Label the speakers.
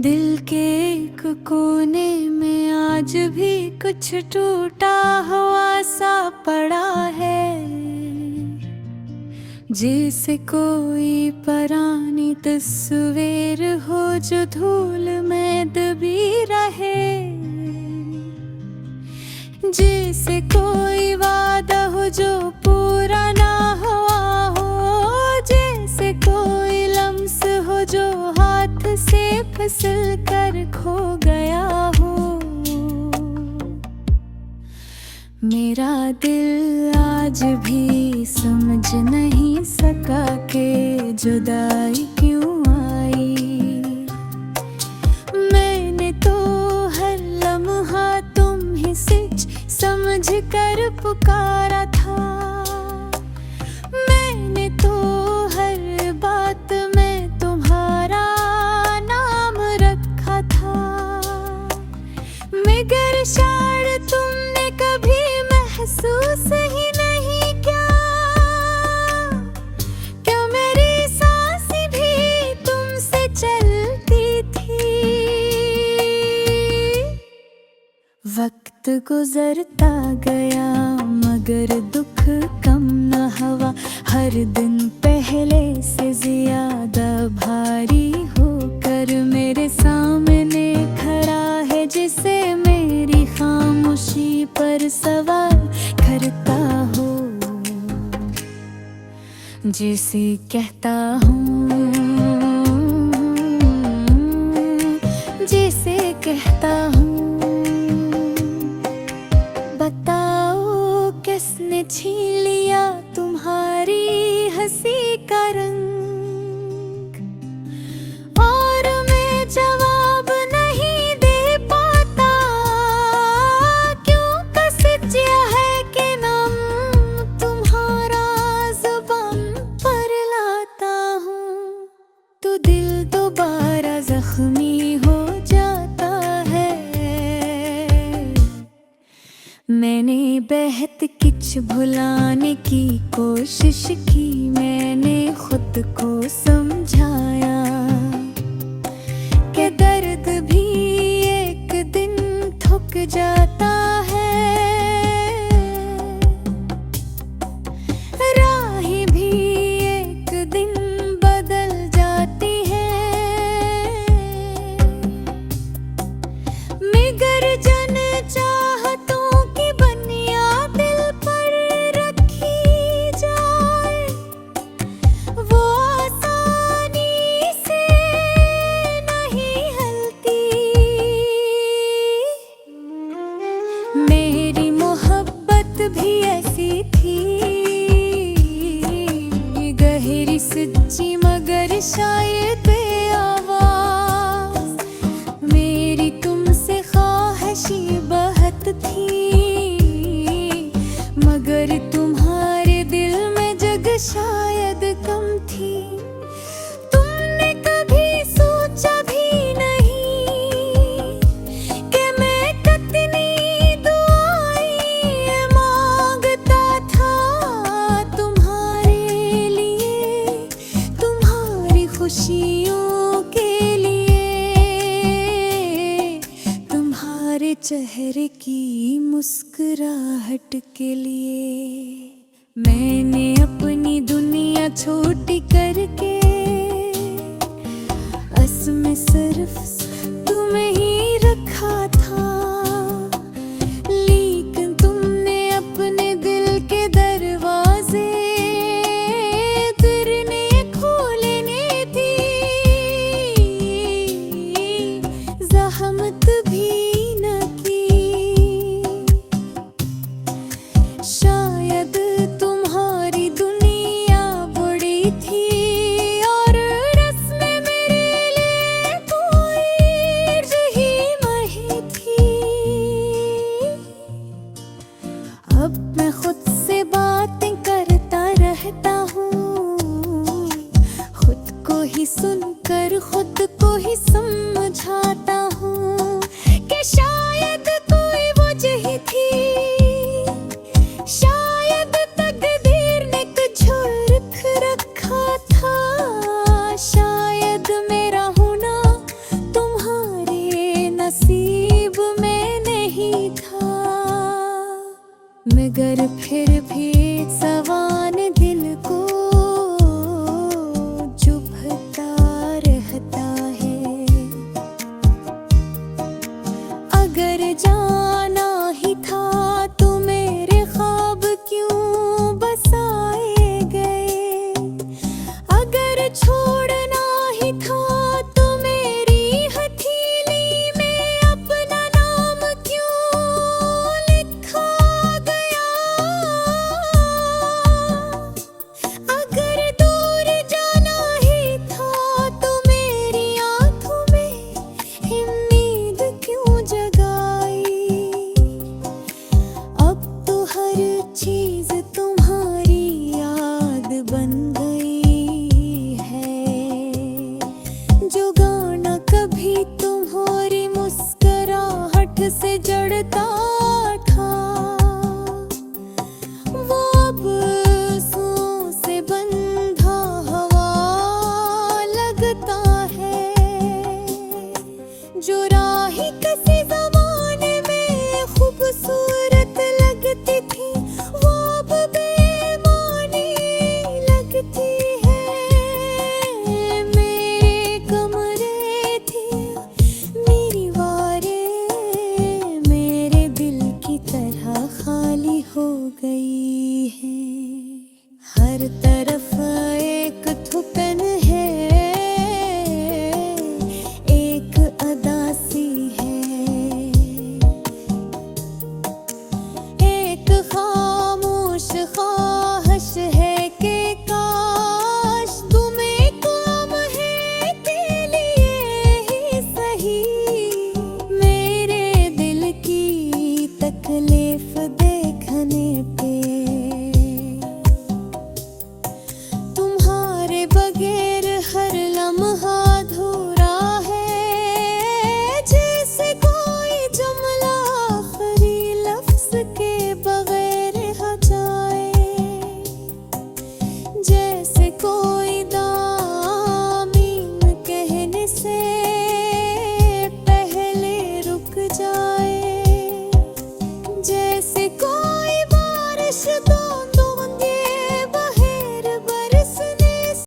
Speaker 1: दिल के एक कोने में आज भी कुछ टूटा हुआ सा पड़ा है, जैसे कोई पुरानी तस्वीर हो जो धूल में दबी रहे। जैसे कोई वादा हो जो पूरा ना हुआ हो, जैसे कोई लम्स हो जो हाथ से फिसल कर खो गया हो। मेरा दिल आज भी समझ नहीं सका कि जुदाई क्यों आई। मैंने तो हर लम्हा तुम ही सच समझ कर पुकारा था। मैंने तो हर बात में तुम्हारा नाम रखा था, मगर शायद तुमने कभी महसूस ही नहीं किया। क्या मेरी सांसें भी तुमसे चलती थी। वक्त गुजरता गया मगर दुख कम न हुआ। हर दिन पहले से ज्यादा भारी होकर मेरे सामने खड़ा है, जिसे मेरी खामोशी पर सवाल करता हो। जिसे कहता हूँ, जिसे कहता हूँ, बताओ किसने छीन लिया तुम्हारी हंसी का रंग। और मैं जवाब नहीं दे पाता, क्यों कसिया है कि नाम तुम्हारा जुबान पर लाता हूँ। तो दिल दोबारा जख्मी हो जाता है। मैंने बेहद कुछ भुलाने की कोशिश की, मैंने खुद को समझाया कि दर्द भी एक दिन थक जाता है। राहें भी एक दिन बदल जाती है, मगर जन चाहतों की बनियाद दिल पर रखी जाए, वो आसानी से नहीं हलती। मेरी मोहब्बत भी ऐसी थी, गहरी सच्ची मगर शायद आवाज मेरी तुमसे ख्वाहिशी बहुत थी, मगर तुम्हारे दिल में जगह शायद कम थी। तुमने कभी सोचा भी नहीं कि मैं कितनी दुआएं मांगता था तुम्हारे लिए, तुम्हारी खुशियों के लिए, तुम्हारे चेहरे की मुस्कुराहट के लिए। मैंने अपनी दुनिया छोटी करके में सिर्फ तुम्हें ही रखा था, लेकिन तुमने अपने दिल के दरवाजे तेरे खोलने थी। ज़हमत भी न की, शायद तुम्हारी दुनिया बड़ी थी और रस्में मेरे लिए कोई रही नहीं थी। अब मैं खुद से बातें करता रहता हूँ, खुद को ही सुनकर खुद को ही समझाता हूँ।